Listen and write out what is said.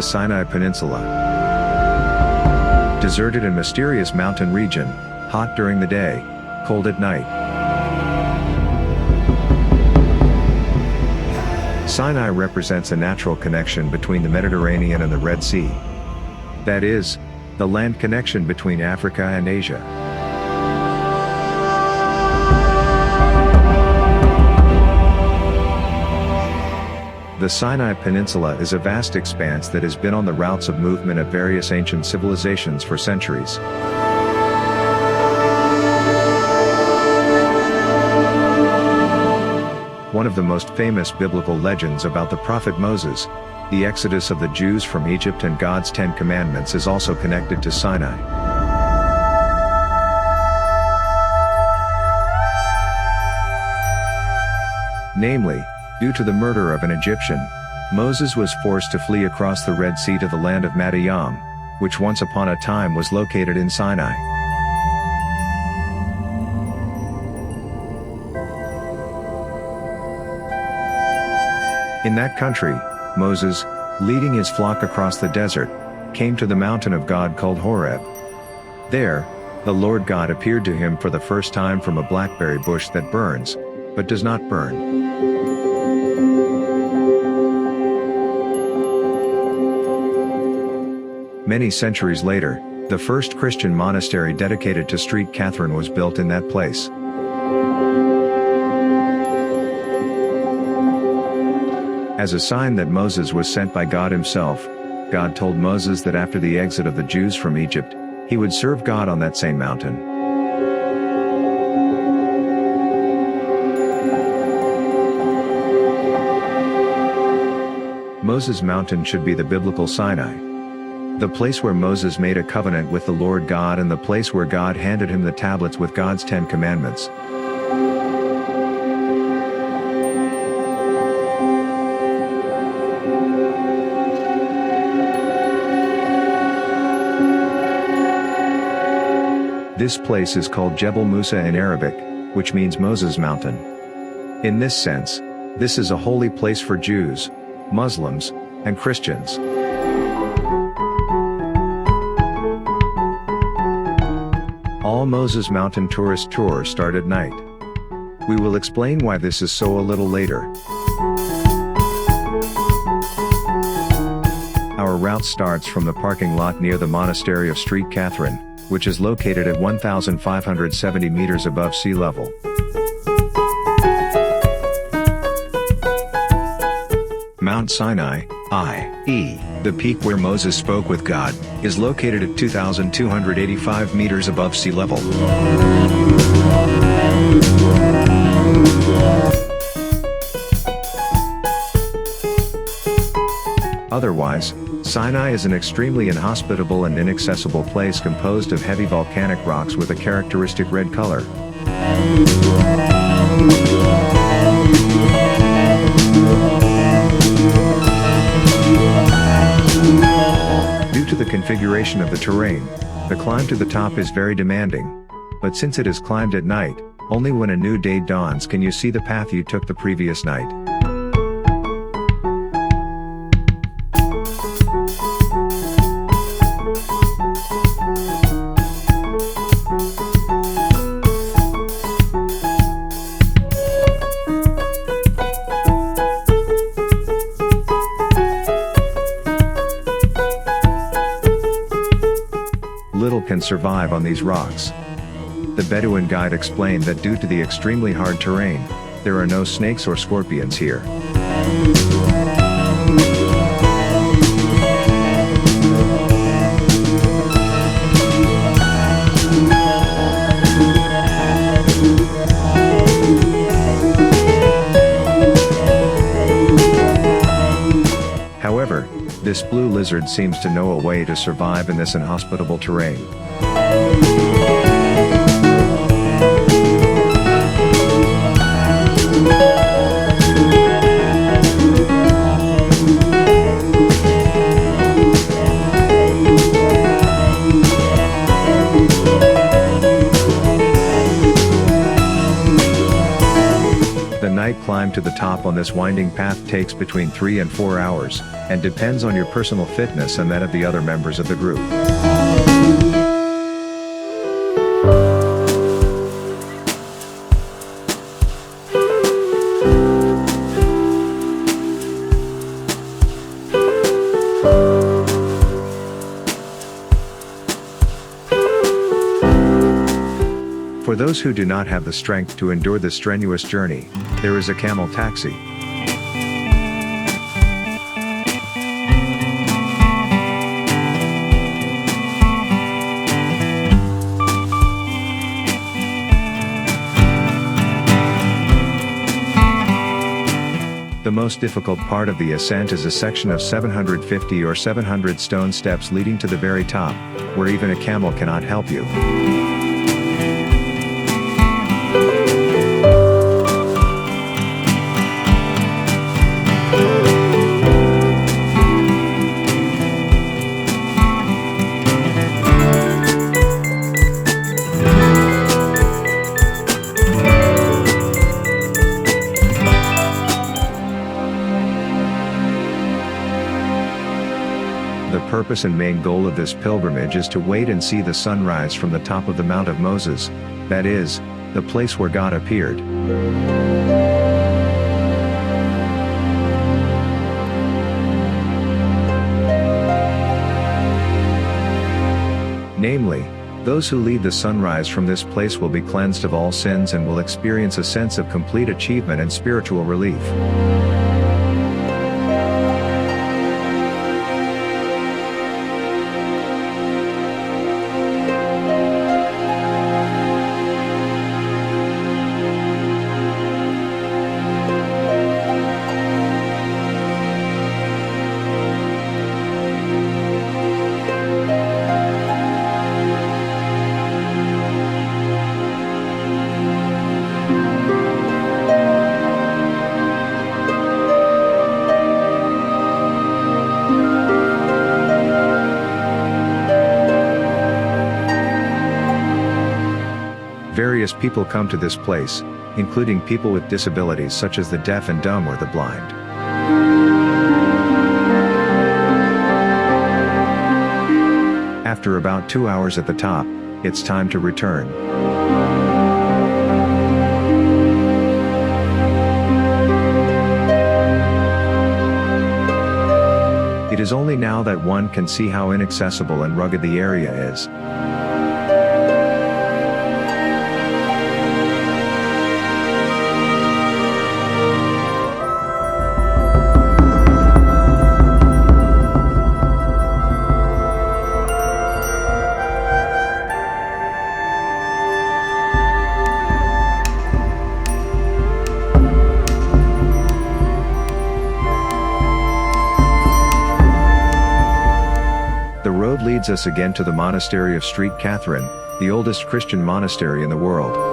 the Sinai Peninsula. Deserted and mysterious mountain region, hot during the day, cold at night. Sinai represents a natural connection between the Mediterranean and the Red Sea. That is, the land connection between Africa and Asia. The Sinai Peninsula is a vast expanse that has been on the routes of movement of various ancient civilizations for centuries. One of the most famous biblical legends about the prophet Moses, the exodus of the Jews from Egypt and God's 10 Commandments, is also connected to Sinai. Namely, due to the murder of an Egyptian, Moses was forced to flee across the Red Sea to the land of Madian, which once upon a time was located in Sinai. In that country, Moses, leading his flock across the desert, came to the mountain of God called Horeb. There, the Lord God appeared to him for the first time from a blackberry bush that burns, but does not burn. Many centuries later, the first Christian monastery dedicated to St. Catherine was built in that place. As a sign that Moses was sent by God himself, God told Moses that after the exit of the Jews from Egypt, he would serve God on that same mountain. Moses' mountain should be the biblical Sinai, the place where Moses made a covenant with the Lord God and the place where God handed him the tablets with God's 10 Commandments. This place is called Jebel Musa in Arabic, which means Moses' mountain. In this sense, this is a holy place for Jews, Muslims, and Christians. All Moses Mountain tourist tours start at night. We will explain why this is so a little later. Our route starts from the parking lot near the monastery of St. Catherine, which is located at 1,570 meters above sea level. Mount Sinai, i.e., the peak where Moses spoke with God, is located at 2,285 meters above sea level. Otherwise, Sinai is an extremely inhospitable and inaccessible place composed of heavy volcanic rocks with a characteristic red color. Due to the configuration of the terrain, the climb to the top is very demanding, but since it is climbed at night, only when a new day dawns can you see the path you took the previous night. Little can survive on these rocks. The Bedouin guide explained that due to the extremely hard terrain, there are no snakes or scorpions here. However, this blue lizard seems to know a way to survive in this inhospitable terrain. slight climb to the top on this winding path takes between 3 and 4 hours, and depends on your personal fitness and that of the other members of the group. For those who do not have the strength to endure this strenuous journey, there is a camel taxi. The most difficult part of the ascent is a section of 750 or 700 stone steps leading to the very top, where even a camel cannot help you. The purpose and main goal of this pilgrimage is to wait and see the sunrise from the top of the Mount of Moses, that is, the place where God appeared. Namely, those who lead the sunrise from this place will be cleansed of all sins and will experience a sense of complete achievement and spiritual relief. Various people come to this place, including people with disabilities such as the deaf and dumb or the blind. After about 2 hours at the top, it's time to return. It is only now that one can see how inaccessible and rugged the area is. The road leads us again to the monastery of St. Catherine, the oldest Christian monastery in the world.